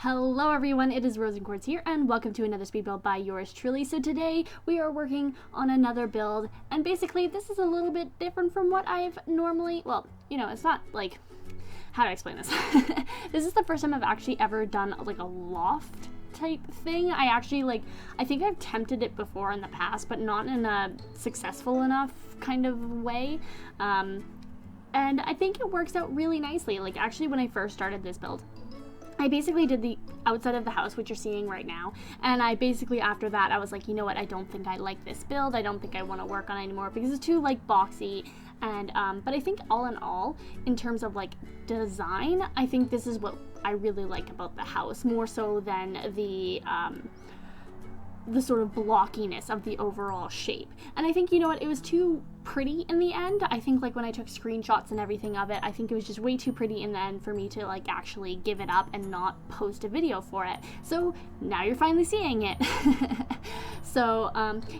Hello everyone, it is RosinQuartz here, and welcome to another speed build by yours truly. So today we are working on another build, and basically this is a little bit different from what I've normally, well, it's not like, how do I explain this? This is the first time I've actually ever done like a loft type thing. I think I've attempted it before in the past, but not in a successful enough kind of way. And I think it works out really nicely. Like actually when I first started this build, I basically did the outside of the house, which you're seeing right now, and I basically, after that, I was like, you know what, I don't think I like this build, I don't think I want to work on it anymore, because it's too, like, boxy, and, but I think all in all, in terms of, like, design, I think this is what I really like about the house, more so than the sort of blockiness of the overall shape. And I think, you know what, it was too pretty in the end. I think like when I took screenshots and everything of it, I think it was just way too pretty in the end for me to like actually give it up and not post a video for it. So now you're finally seeing it. So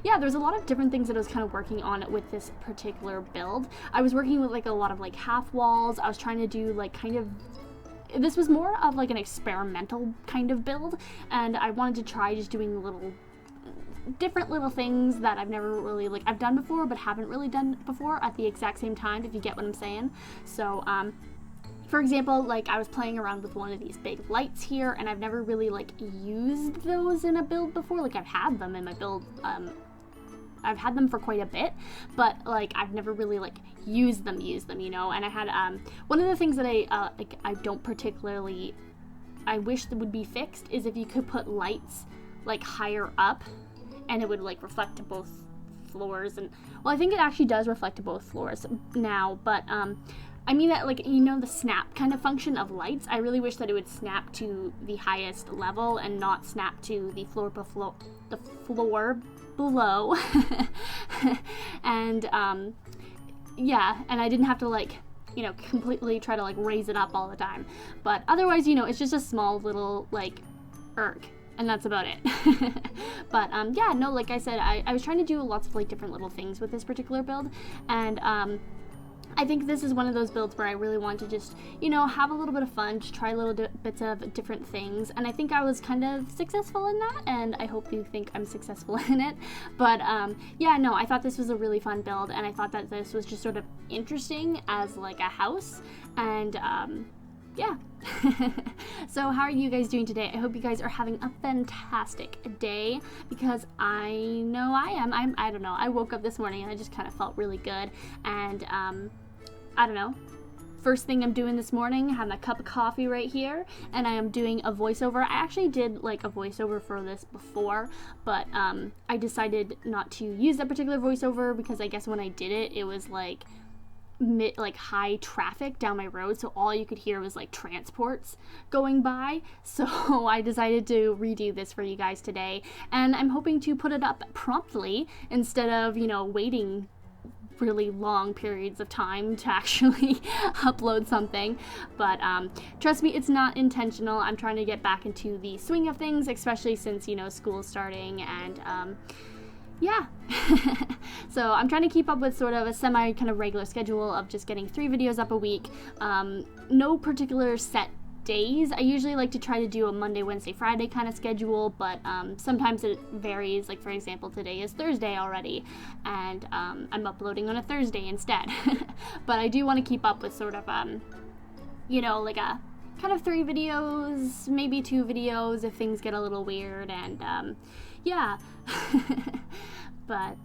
yeah, there's a lot of different things that I was kind of working on with this particular build. I was working with like a lot of like half walls. I was trying to do like kind of, this was more of like an experimental kind of build, and I wanted to try just doing different little things that I've never really, like, I've done before but haven't really done before at the exact same time, if you get what I'm saying. So for example, like I was playing around with one of these big lights here, and I've never really like used those in a build before. Like I've had them in my build, I've had them for quite a bit, but like I've never really like used them, you know. And I had one of the things that I don't particularly, I wish that would be fixed, is if you could put lights like higher up and it would like reflect to both floors. And well, I think it actually does reflect to both floors now, but I mean that, like, you know, the snap kind of function of lights, I really wish that it would snap to the highest level and not snap to the floor below. And yeah, and I didn't have to like, you know, completely try to like raise it up all the time, but otherwise, you know, it's just a small little like erg, and that's about it. But yeah, no, like I said, I was trying to do lots of like different little things with this particular build, and I think this is one of those builds where I really want to just, you know, have a little bit of fun, just try little bits of different things, and I think I was kind of successful in that, and I hope you think I'm successful in it. But yeah, no, I thought this was a really fun build, and I thought that this was just sort of interesting as like a house, and yeah. So how are you guys doing today? I hope you guys are having a fantastic day, because I know I am. I don't know, I woke up this morning and I just kind of felt really good, and I don't know, first thing I'm doing this morning, having a cup of coffee right here, and I am doing a voiceover. I actually did like a voiceover for this before, but I decided not to use that particular voiceover because I guess when I did it, it was like high traffic down my road, so all you could hear was like transports going by. So I decided to redo this for you guys today, and I'm hoping to put it up promptly instead of, you know, waiting really long periods of time to actually upload something. But trust me, it's not intentional. I'm trying to get back into the swing of things, especially since, you know, school's starting, and yeah. So I'm trying to keep up with sort of a semi kind of regular schedule of just getting 3 videos up a week. No particular set days. I usually like to try to do a Monday, Wednesday, Friday kind of schedule, but sometimes it varies. Like for example, today is Thursday already, and I'm uploading on a Thursday instead. But I do want to keep up with sort of you know, like a kind of 3 videos, maybe 2 videos if things get a little weird, and yeah. But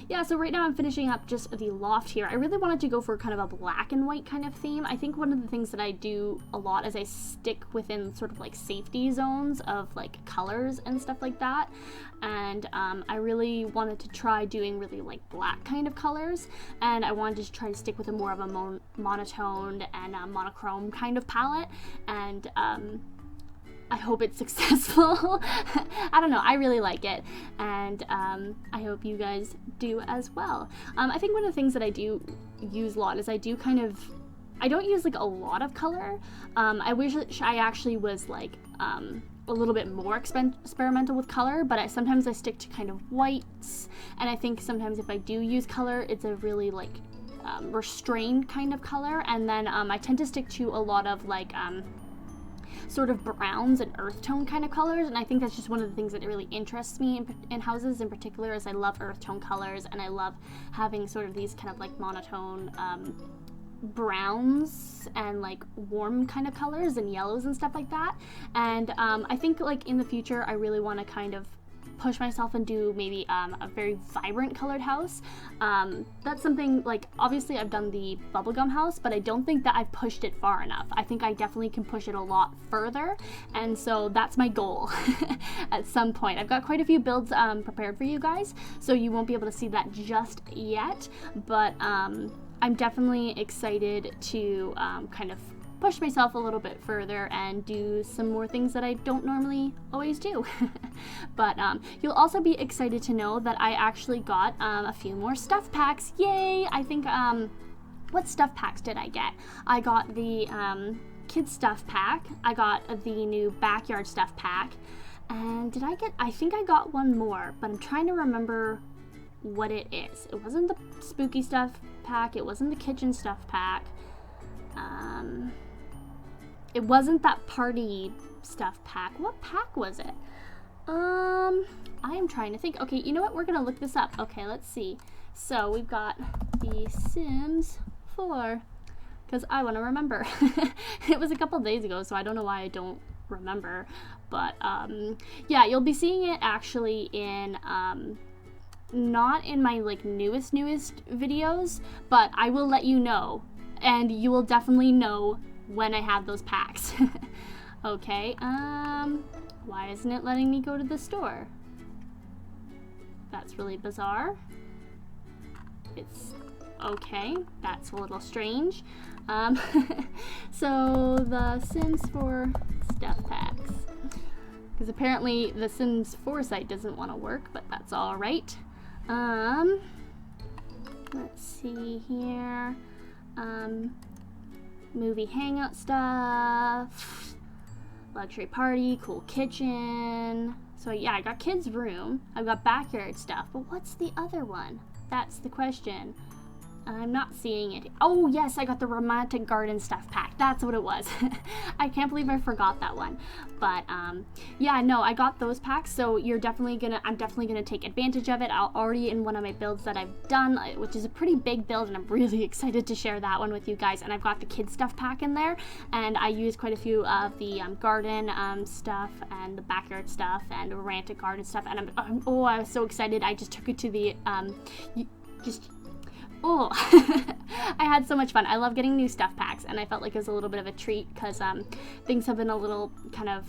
yeah, so right now I'm finishing up just the loft here. I really wanted to go for kind of a black and white kind of theme. I think one of the things that I do a lot is I stick within sort of like safety zones of like colors and stuff like that, and I really wanted to try doing really like black kind of colors, and I wanted to try to stick with a more of a monotoned and monochrome kind of palette, and I hope it's successful. I don't know, I really like it, and I hope you guys do as well. I think one of the things that I do use a lot is I don't use like a lot of color. I wish I actually was like a little bit more experimental with color, but sometimes I stick to kind of whites, and I think sometimes if I do use color, it's a really like restrained kind of color, and then I tend to stick to a lot of like sort of browns and earth tone kind of colors, and I think that's just one of the things that really interests me in houses in particular, is I love earth tone colors, and I love having sort of these kind of like monotone browns and like warm kind of colors and yellows and stuff like that. And I think like in the future I really want to kind of push myself and do maybe a very vibrant colored house. That's something, like, obviously I've done the bubblegum house, but I don't think that I've pushed it far enough. I think I definitely can push it a lot further, and so that's my goal at some point. I've got quite a few builds prepared for you guys, so you won't be able to see that just yet, but I'm definitely excited to kind of push myself a little bit further and do some more things that I don't normally always do. But you'll also be excited to know that I actually got a few more stuff packs. Yay! I think, what stuff packs did I get? I got the kids stuff pack, I got the new backyard stuff pack, and did I get, I think I got one more, but I'm trying to remember what it is. It wasn't the spooky stuff pack, it wasn't the kitchen stuff pack, it wasn't that party stuff pack. What pack was it? I am trying to think. Okay, you know what? We're gonna look this up. Okay, let's see. So we've got the Sims 4, because I want to remember. It was a couple days ago, so I don't know why I don't remember. But yeah, you'll be seeing it actually in not in my like newest videos, but I will let you know, and you will definitely know when I have those packs. Okay, why isn't it letting me go to the store? That's really bizarre. It's okay, that's a little strange. So the Sims 4 stuff packs, because apparently the Sims 4 site doesn't want to work, but that's all right. Let's see here. Movie hangout stuff, luxury party, cool kitchen. So yeah, I got kids' room, I've got backyard stuff, but what's the other one? That's the question. I'm not seeing it. Oh yes, I got the romantic garden stuff pack. That's what it was. I can't believe I forgot that one. But yeah, no, I got those packs, so I'm definitely gonna take advantage of it. I'll already in one of my builds that I've done, which is a pretty big build, and I'm really excited to share that one with you guys. And I've got the kids stuff pack in there, and I used quite a few of the garden stuff and the backyard stuff and romantic garden stuff. And oh, I was so excited. I just took it to the oh, I had so much fun. I love getting new stuff packs, and I felt like it was a little bit of a treat because things have been a little kind of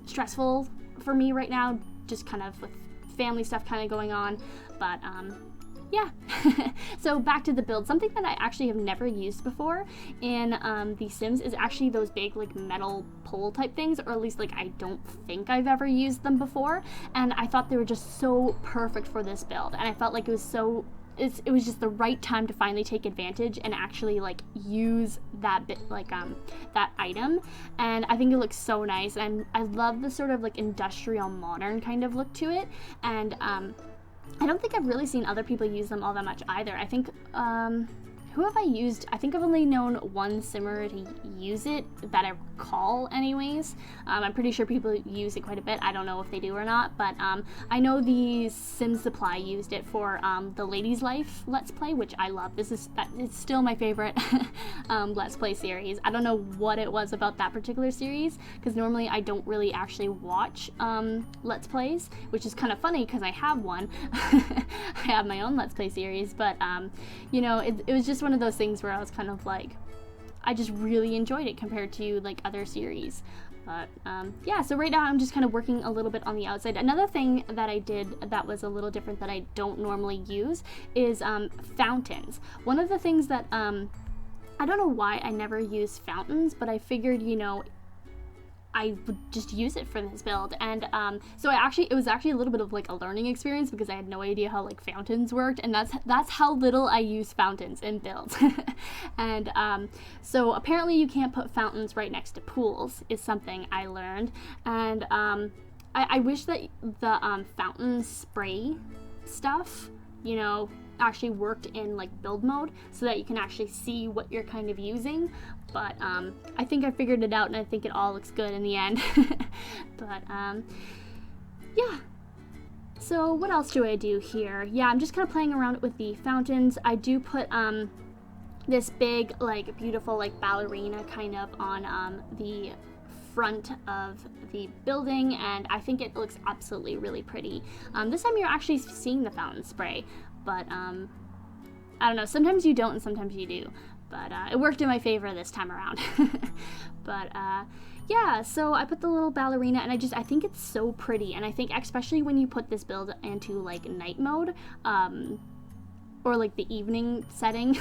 stressful for me right now, just kind of with family stuff kind of going on. But yeah. So back to the build. Something that I actually have never used before in The Sims is actually those big like metal pole type things, or at least like I don't think I've ever used them before, and I thought they were just so perfect for this build, and I felt like it was just the right time to finally take advantage and actually like use that bit, like that item. And I think it looks so nice, and I love the sort of like industrial modern kind of look to it. And I don't think I've really seen other people use them all that much either. I think who have I used? I think I've only known one simmer to use it that I recall anyways. I'm pretty sure people use it quite a bit. I don't know if they do or not, but I know the Sim Supply used it for the Ladies Life Let's Play, which I love. It's still my favorite Let's Play series. I don't know what it was about that particular series, because normally I don't really actually watch Let's Plays, which is kind of funny because I have one. I have my own Let's Play series, but you know, it was just one of those things where I was kind of like, I just really enjoyed it compared to like other series. But yeah, so right now I'm just kind of working a little bit on the outside. Another thing that I did that was a little different that I don't normally use is fountains. One of the things that I don't know why I never use fountains, but I figured, you know, I would just use it for this build. And so it was actually a little bit of like a learning experience, because I had no idea how like fountains worked, and that's how little I use fountains in builds. And so apparently you can't put fountains right next to pools, is something I learned. And I wish that the fountain spray stuff, you know, actually worked in like build mode so that you can actually see what you're kind of using, but I think I figured it out, and I think it all looks good in the end. But yeah. So what else do I do here? Yeah, I'm just kind of playing around with the fountains. I do put this big, like, beautiful, like, ballerina kind of on the front of the building, and I think it looks absolutely really pretty. This time you're actually seeing the fountain spray, but I don't know, sometimes you don't and sometimes you do, but it worked in my favor this time around. But yeah, so I put the little ballerina, and I think it's so pretty, and I think especially when you put this build into like night mode, or like the evening setting,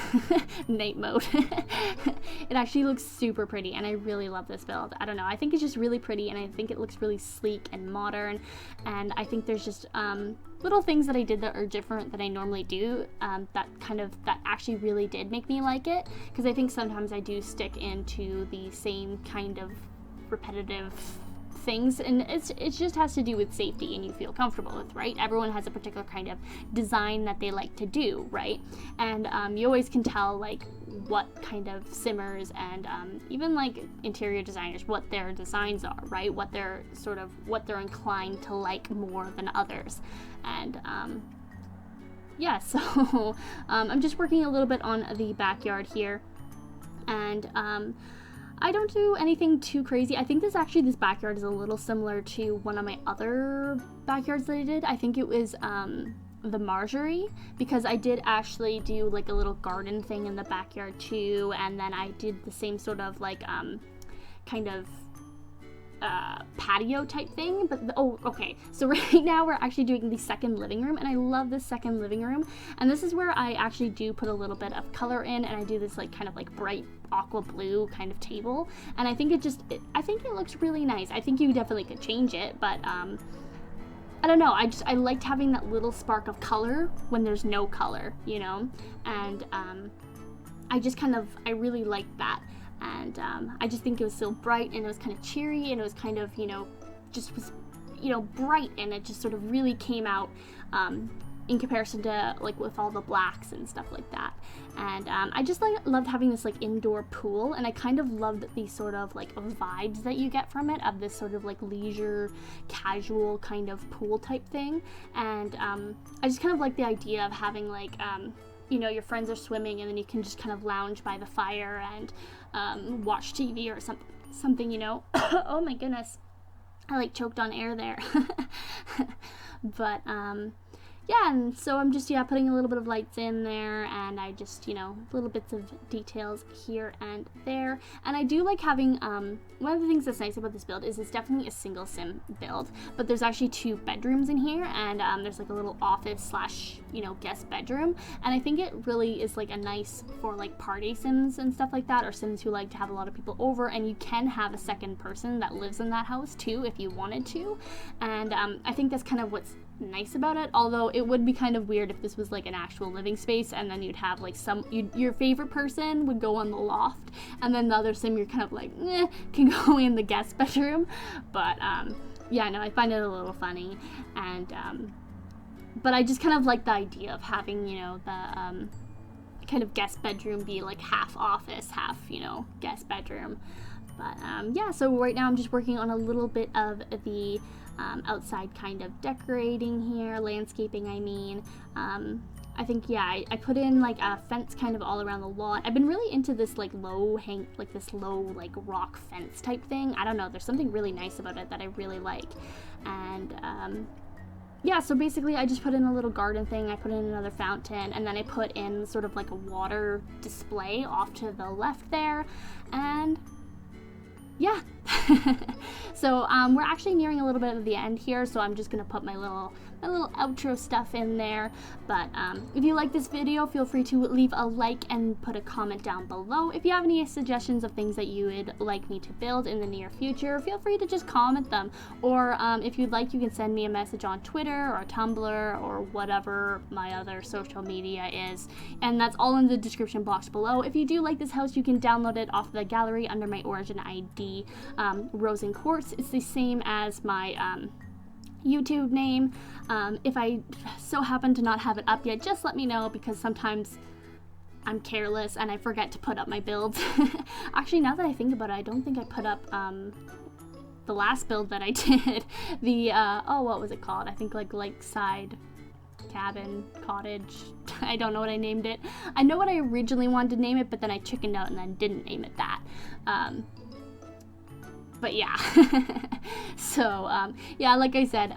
night mode, it actually looks super pretty, and I really love this build. I don't know, I think it's just really pretty, and I think it looks really sleek and modern, and I think there's just little things that I did that are different than I normally do, that actually really did make me like it, because I think sometimes I do stick into the same kind of repetitive things, and it just has to do with safety and you feel comfortable with, right? Everyone has a particular kind of design that they like to do, right? And you always can tell like what kind of simmers and even like interior designers, what their designs are, right? What they're inclined to like more than others. And yeah, so I'm just working a little bit on the backyard here, and I don't do anything too crazy. I think this backyard is a little similar to one of my other backyards that I did. I think it was the Marjorie, because I did actually do like a little garden thing in the backyard too, and then I did the same sort of like kind of patio type thing, but okay, so right now we're actually doing the second living room, and I love this second living room, and this is where I actually do put a little bit of color in, and I do this like kind of like bright aqua blue kind of table, and I think it looks really nice. I think you definitely could change it, but I don't know, I liked having that little spark of color when there's no color, you know, and I really liked that. And I just think it was so bright, and it was kind of cheery, and it was kind of, just was, bright, and it just sort of really came out in comparison to like with all the blacks and stuff like that. And I just loved having this like indoor pool, and I kind of loved the sort of like vibes that you get from it, of this sort of like leisure, casual kind of pool type thing. And I just kind of like the idea of having like your friends are swimming, and then you can just kind of lounge by the fire and watch TV or something, Oh my goodness, I like choked on air there. But yeah, and so I'm just putting a little bit of lights in there, and I just little bits of details here and there. And I do like having one of the things that's nice about this build is it's definitely a single sim build, but there's actually 2 bedrooms in here, and there's like a little office slash guest bedroom, and I think it really is like a nice for like party sims and stuff like that, or sims who like to have a lot of people over, and you can have a second person that lives in that house too if you wanted to. And I think that's kind of what's nice about it, although it would be kind of weird if this was like an actual living space, and then you'd have like your favorite person would go on the loft, and then the other sim you're kind of like can go in the guest bedroom. But yeah, no, I find it a little funny, and but I just kind of like the idea of having the kind of guest bedroom be like half office, half guest bedroom. But yeah, so right now I'm just working on a little bit of the outside kind of decorating here, landscaping I mean. I think, yeah, I put in like a fence kind of all around the lawn. I've been really into this like low rock fence type thing. I don't know, there's something really nice about it that I really like. And yeah, so basically I just put in a little garden thing, I put in another fountain, and then I put in sort of like a water display off to the left there, and yeah. So we're actually nearing a little bit of the end here, so I'm just gonna put my little outro stuff in there. But if you like this video, feel free to leave a like and put a comment down below. If you have any suggestions of things that you would like me to build in the near future, feel free to just comment them. Or if you'd like, you can send me a message on Twitter or Tumblr or whatever my other social media is, and that's all in the description box below. If you do like this house, you can download it off the gallery under my origin ID, RosinQuartz. It's the same as my YouTube name. If I so happen to not have it up yet, just let me know, because sometimes I'm careless and I forget to put up my builds. Actually, now that I think about it, I don't think I put up the last build that I did. The oh, what was it called? I think like Lakeside Cabin, Cottage. I don't know what I named it. I know what I originally wanted to name it, but then I chickened out and then didn't name it that. But yeah. So yeah, like I said,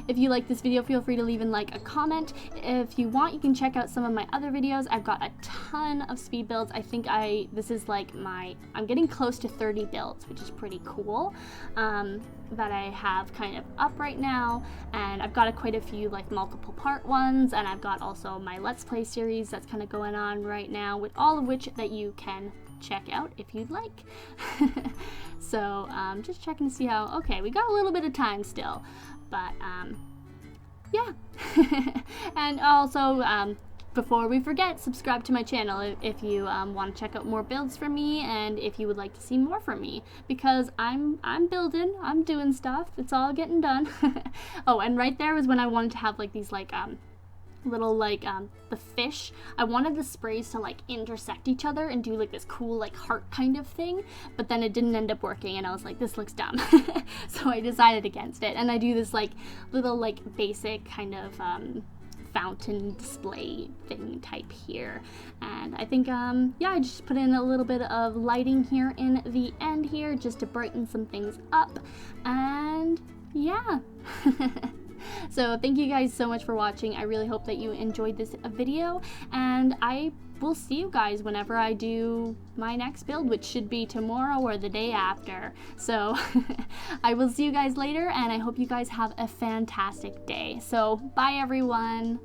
if you like this video, feel free to leave in like a comment. If you want, you can check out some of my other videos. I've got a ton of speed builds. I think this is like I'm getting close to 30 builds, which is pretty cool, that I have kind of up right now. And I've got quite a few like multiple part ones, and I've got also my Let's Play series that's kind of going on right now, with all of which that you can check out if you'd like. So just checking to see how, okay, we got a little bit of time still, but yeah. And also, before we forget, subscribe to my channel if you want to check out more builds from me, and if you would like to see more from me, because I'm building, I'm doing stuff, it's all getting done. Oh, and right there was when I wanted to have like these like little like the fish. I wanted the sprays to like intersect each other and do like this cool like heart kind of thing, but then it didn't end up working, and I was like, this looks dumb. So I decided against it, and I do this like little like basic kind of fountain display thing type here. And I think yeah, I just put in a little bit of lighting here in the end here just to brighten some things up, and yeah. So thank you guys so much for watching. I really hope that you enjoyed this video, and I will see you guys whenever I do my next build, which should be tomorrow or the day after. So I will see you guys later, and I hope you guys have a fantastic day. So bye everyone.